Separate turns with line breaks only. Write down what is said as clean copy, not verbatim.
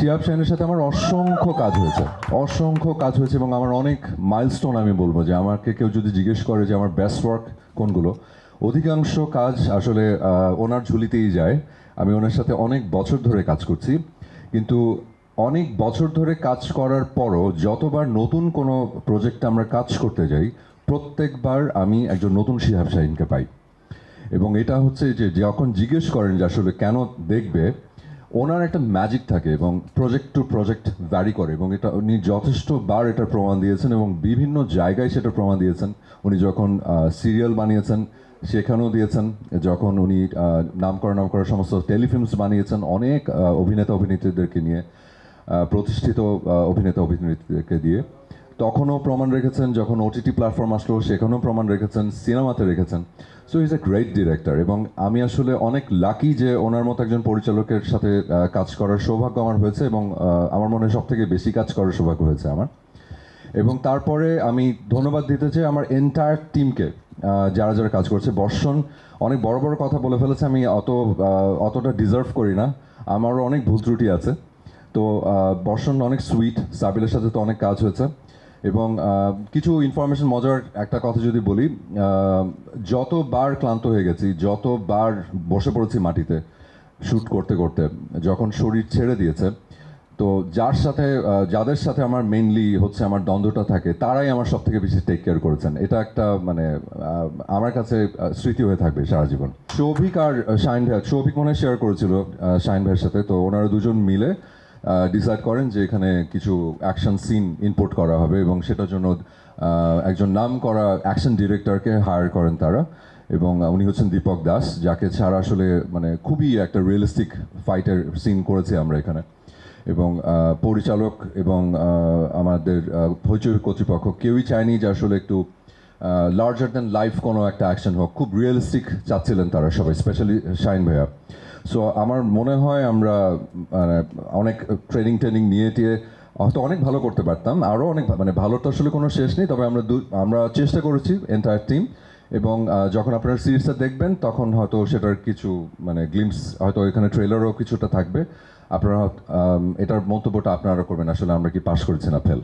শিহাব শাহিনের সাথে আমার অসংখ্য কাজ হয়েছে এবং আমার অনেক মাইলস্টোন আমি বলবো যে আমাকে কেউ যদি জিজ্ঞেস করে যে আমার বেস্ট ওয়ার্ক কোনগুলো, অধিকাংশ কাজ আসলে ওনার ঝুলিতেই যায়। আমি ওনার সাথে অনেক বছর ধরে কাজ করছি, কিন্তু অনেক বছর ধরে কাজ করার পরও যতবার নতুন কোনো প্রজেক্টে আমরা কাজ করতে যাই, প্রত্যেকবার আমি একজন নতুন শিহাব শাহিনকে পাই। এবং এটা হচ্ছে যে যখন জিজ্ঞেস করেন যে আসলে কেন দেখবে, ওনার একটা ম্যাজিক থাকে এবং প্রজেক্ট টু প্রজেক্ট ভ্যারি করে, এবং এটা উনি যথেষ্টবার এটার প্রমাণ দিয়েছেন এবং বিভিন্ন জায়গায় সেটা প্রমাণ দিয়েছেন। উনি যখন সিরিয়াল বানিয়েছেন সেখানেও দিয়েছেন, যখন উনি নাম করা সমস্ত টেলিফিল্মস বানিয়েছেন অনেক অভিনেতা অভিনেত্রীদেরকে নিয়ে, প্রতিষ্ঠিত অভিনেতা অভিনেত্রীদেরকে দিয়ে, তখনও প্রমাণ রেখেছেন। যখন ওটিটি প্ল্যাটফর্ম আসলো সেখানেও প্রমাণ রেখেছেন, সিনেমাতে রেখেছেন। So is a great director এবং আমি আসলে অনেক লাকি যে ওনার মতো একজন পরিচালকের সাথে কাজ করার সৌভাগ্য আমার হয়েছে, এবং আমার মনে হয় সব থেকে বেশি কাজ করার সৌভাগ্য হয়েছে আমার। এবং তারপরে আমি ধন্যবাদ দিতে চাই আমার এন্টায়ার টিমকে, যারা যারা কাজ করছে। বর্ষণ অনেক বড় বড় কথা বলে ফেলেছে, আমি অতটা ডিজার্ভ করি না, আমারও অনেক ভুল ত্রুটি আছে। তো বর্ষণ অনেক সুইট, সাবিলের সাথে তো অনেক কাজ হয়েছে। এবং কিছু ইনফরমেশন, মজার একটা কথা যদি বলি, যতবার ক্লান্ত হয়ে গেছি, যতবার বসে পড়েছি মাটিতে শ্যুট করতে করতে, যখন শরীর ছেড়ে দিয়েছে, তো যাদের সাথে আমার মেইনলি হচ্ছে আমার দ্বন্দ্বটা থাকে, তারাই আমার সব থেকে বেশি টেক কেয়ার করেছেন। এটা একটা মানে আমার কাছে স্মৃতি হয়ে থাকবে সারা জীবন। সৌভিক আর শাহিন ভাই, সৌভিক মনে হয় শেয়ার করেছিল শাহিন ভাইয়ের সাথে, তো ওনারা দুজন মিলে ডিসাইড করেন যে এখানে কিছু অ্যাকশন সিন ইনপুট করা হবে, এবং সেটার জন্য একজন নাম করা অ্যাকশন ডিরেক্টরকে হায়ার করেন তারা। এবং উনি হচ্ছেন দীপক দাস, যাকে ছাড়া আসলে মানে খুবই একটা রিয়েলিস্টিক ফাইটের সিন করেছি আমরা এখানে। এবং পরিচালক এবং আমাদের হইচই কর্তৃপক্ষ কেউই চায়নি যে আসলে একটু লার্জার দ্যান লাইফ কোনো একটা অ্যাকশন হোক, খুব রিয়েলিস্টিক চাচ্ছিলেন তারা সবাই, স্পেশালি শাহিন ভাইয়া। সো আমার মনে হয় আমরা মানে অনেক ট্রেনিং নিয়ে টিয়ে হয়তো অনেক ভালো করতে পারতাম, আরও অনেক মানে ভালোর তো আসলে কোনো শেষ নেই। তবে আমরা চেষ্টা করেছি এন্টায়ার টিম, এবং যখন আপনারা সিরিজটা দেখবেন তখন হয়তো সেটার কিছু মানে গ্লিমস, হয়তো এখানে ট্রেলারও কিছুটা থাকবে। আপনারা এটার মন্তব্যটা আপনারা করবেন আসলে আমরা কি পাস করেছি না ফেল।